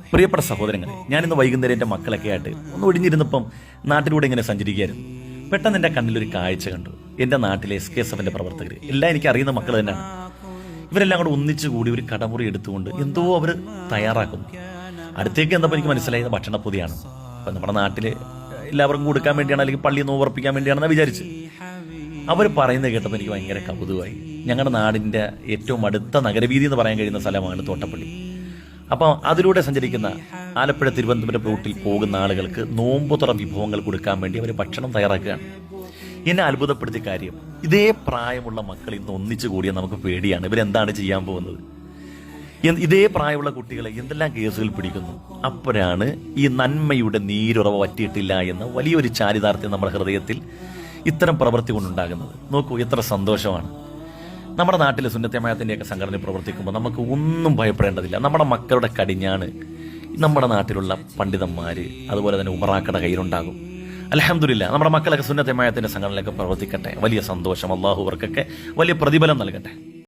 പ്രിയപ്പെട്ട സഹോദരങ്ങളെ, ഞാനിന്ന് വൈകുന്നേരം എൻ്റെ മക്കളൊക്കെ ആയിട്ട് ഒന്ന് ഒഴിഞ്ഞിരുന്നപ്പം നാട്ടിലൂടെ ഇങ്ങനെ സഞ്ചരിക്കുകയായിരുന്നു. പെട്ടെന്ന് എൻ്റെ കണ്ണിലൊരു കാഴ്ച കണ്ടു. എൻ്റെ നാട്ടിലെ SKSFന്റെ പ്രവർത്തകർ എല്ലാം എനിക്ക് അറിയുന്ന മക്കൾ തന്നെയാണ്. ഇവരെല്ലാം കൂടെ ഒന്നിച്ചുകൂടി ഒരു കടമുറി എടുത്തുകൊണ്ട് എന്തോ അവർ തയ്യാറാക്കുന്നു. അടുത്തേക്ക് എന്തപ്പോൾ എനിക്ക് മനസ്സിലായത് ഭക്ഷണപ്പൊതിയാണ്. അപ്പം നമ്മുടെ നാട്ടിൽ എല്ലാവർക്കും കൊടുക്കാൻ വേണ്ടിയാണ്, അല്ലെങ്കിൽ പള്ളിയിൽ നിന്ന് ഉറപ്പിക്കാൻ വേണ്ടിയാണെന്ന് വിചാരിച്ച് അവർ പറയുന്നത് കേട്ടപ്പോൾ എനിക്ക് ഭയങ്കര കൗതുകമായി. ഞങ്ങളുടെ നാടിൻ്റെ ഏറ്റവും അടുത്ത നഗരവീതി എന്ന് പറയാൻ കഴിയുന്ന സ്ഥലമാണ് തോട്ടപ്പള്ളി. അപ്പം അതിലൂടെ സഞ്ചരിക്കുന്ന ആലപ്പുഴ തിരുവനന്തപുരം റൂട്ടിൽ പോകുന്ന ആളുകൾക്ക് നോമ്പുതുറ വിഭവങ്ങൾ കൊടുക്കാൻ വേണ്ടി അവർ ഭക്ഷണം തയ്യാറാക്കുകയാണ്. എന്നെ അത്ഭുതപ്പെടുത്തിയ കാര്യം, ഇതേ പ്രായമുള്ള മക്കൾ ഇന്ന് ഒന്നിച്ചു കൂടിയാൽ നമുക്ക് പേടിയാണ് ഇവരെന്താണ് ചെയ്യാൻ പോകുന്നത്. ഇതേ പ്രായമുള്ള കുട്ടികളെ എന്തെല്ലാം കേസുകൾ പിടിക്കുന്നു. അപ്പോഴാണ് ഈ നന്മയുടെ നീരുറവ വറ്റിയിട്ടില്ല എന്ന വലിയൊരു ചാരിതാർത്ഥ്യം നമ്മുടെ ഹൃദയത്തിൽ ഇത്തരം പ്രവൃത്തി കൊണ്ടുണ്ടാകുന്നത്. നോക്കൂ, എത്ര സന്തോഷമാണ്. നമ്മുടെ നാട്ടിലെ സുന്നത്തമായത്തിൻ്റെയൊക്കെ സംഘടന പ്രവർത്തിക്കുമ്പോൾ നമുക്ക് ഒന്നും ഭയപ്പെടേണ്ടതില്ല. നമ്മുടെ മക്കളുടെ കടിഞ്ഞാണ് നമ്മുടെ നാട്ടിലുള്ള പണ്ഡിതന്മാർ, അതുപോലെ തന്നെ ഉമറാക്കയുടെ കയ്യിലുണ്ടാകും. അൽഹംദുലില്ലാഹ്, നമ്മുടെ മക്കളൊക്കെ സുന്നത്തമായത്തിൻ്റെ സംഘടനയിലൊക്കെ പ്രവർത്തിക്കട്ടെ. വലിയ സന്തോഷം. അല്ലാഹു അവർക്കൊക്കെ വലിയ പ്രതിഫലം നൽകട്ടെ.